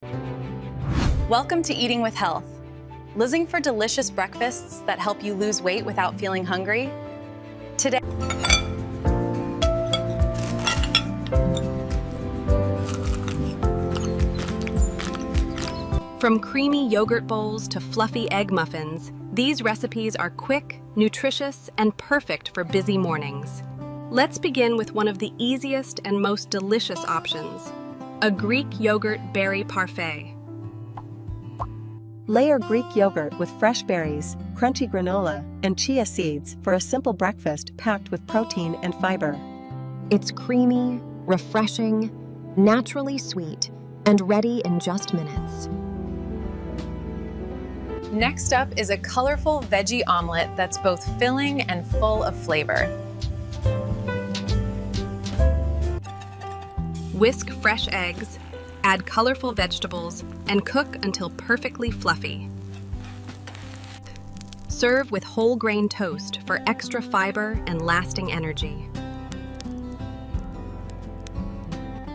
Welcome to Eating with Health. Looking for delicious breakfasts that help you lose weight without feeling hungry? Today, from creamy yogurt bowls to fluffy egg muffins, these recipes are quick, nutritious, and perfect for busy mornings. Let's begin with one of the easiest and most delicious options, a Greek yogurt berry parfait. Layer Greek yogurt with fresh berries, crunchy granola, and chia seeds for a simple breakfast packed with protein and fiber. It's creamy, refreshing, naturally sweet, and ready in just minutes. Next up is a colorful veggie omelet that's both filling and full of flavor. Whisk fresh eggs, add colorful vegetables, and cook until perfectly fluffy. Serve with whole grain toast for extra fiber and lasting energy.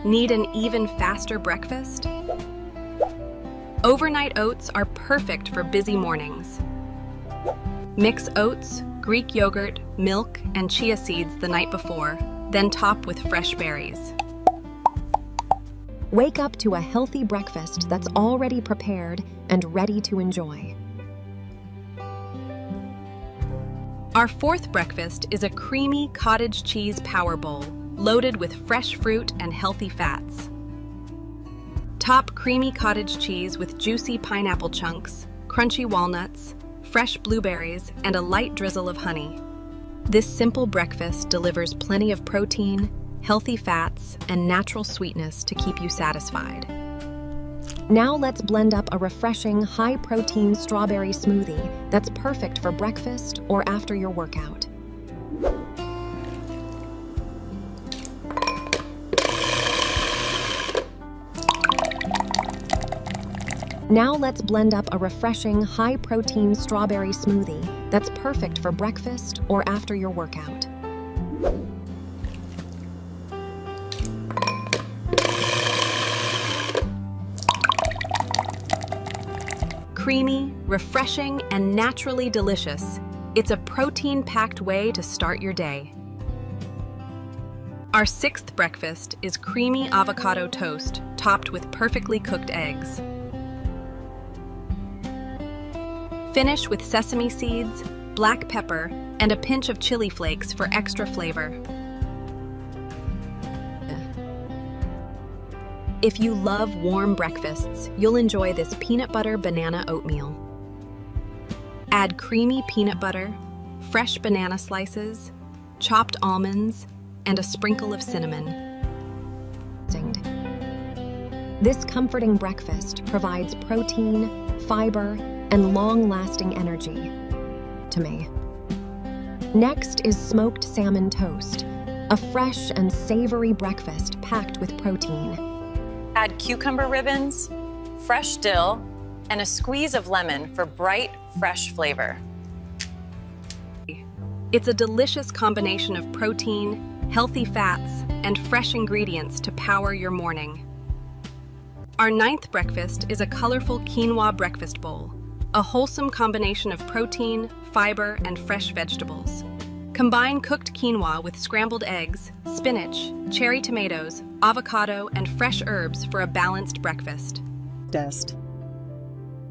Need an even faster breakfast? Overnight oats are perfect for busy mornings. Mix oats, Greek yogurt, milk, and chia seeds the night before, then top with fresh berries. Wake up to a healthy breakfast that's already prepared and ready to enjoy. Our fourth breakfast is a creamy cottage cheese power bowl, loaded with fresh fruit and healthy fats. Top creamy cottage cheese with juicy pineapple chunks, crunchy walnuts, fresh blueberries, and a light drizzle of honey. This simple breakfast delivers plenty of protein, healthy fats, and natural sweetness to keep you satisfied. Now let's blend up a refreshing, high-protein strawberry smoothie that's perfect for breakfast or after your workout. Now let's blend up a refreshing, high-protein strawberry smoothie that's perfect for breakfast or after your workout. Creamy, refreshing, and naturally delicious, it's a protein-packed way to start your day. Our sixth breakfast is creamy avocado toast topped with perfectly cooked eggs. Finish with sesame seeds, black pepper, and a pinch of chili flakes for extra flavor. If you love warm breakfasts, you'll enjoy this peanut butter banana oatmeal. Add creamy peanut butter, fresh banana slices, chopped almonds, and a sprinkle of cinnamon. This comforting breakfast provides protein, fiber, and long-lasting energy to me. Next is smoked salmon toast, a fresh and savory breakfast packed with protein. Add cucumber ribbons, fresh dill, and a squeeze of lemon for bright, fresh flavor. It's a delicious combination of protein, healthy fats, and fresh ingredients to power your morning. Our ninth breakfast is a colorful quinoa breakfast bowl, a wholesome combination of protein, fiber, and fresh vegetables. Combine cooked quinoa with scrambled eggs, spinach, cherry tomatoes, avocado, and fresh herbs for a balanced breakfast.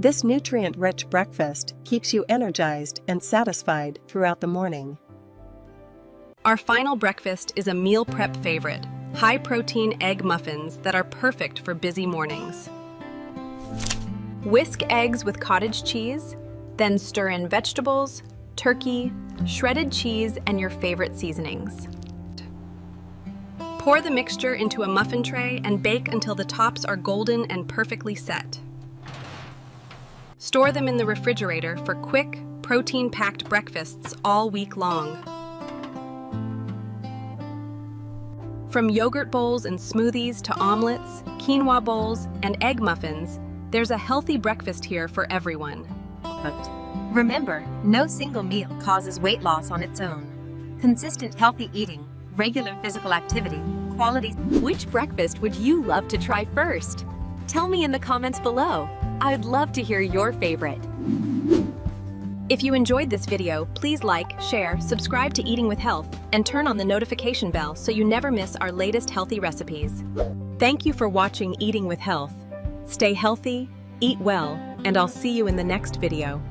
This nutrient-rich breakfast keeps you energized and satisfied throughout the morning. Our final breakfast is a meal prep favorite, high-protein egg muffins that are perfect for busy mornings. Whisk eggs with cottage cheese, then stir in vegetables, turkey, shredded cheese, and your favorite seasonings. Pour the mixture into a muffin tray and bake until the tops are golden and perfectly set. Store them in the refrigerator for quick, protein-packed breakfasts all week long. From yogurt bowls and smoothies to omelets, quinoa bowls, and egg muffins, there's a healthy breakfast here for everyone. Remember, no single meal causes weight loss on its own. Consistent healthy eating, regular physical activity, quality. Which breakfast would you love to try first? Tell me in the comments below. I'd love to hear your favorite. If you enjoyed this video, please like, share, subscribe to Eating with Health, and turn on the notification bell so you never miss our latest healthy recipes. Thank you for watching Eating with Health. Stay healthy, eat well, and I'll see you in the next video.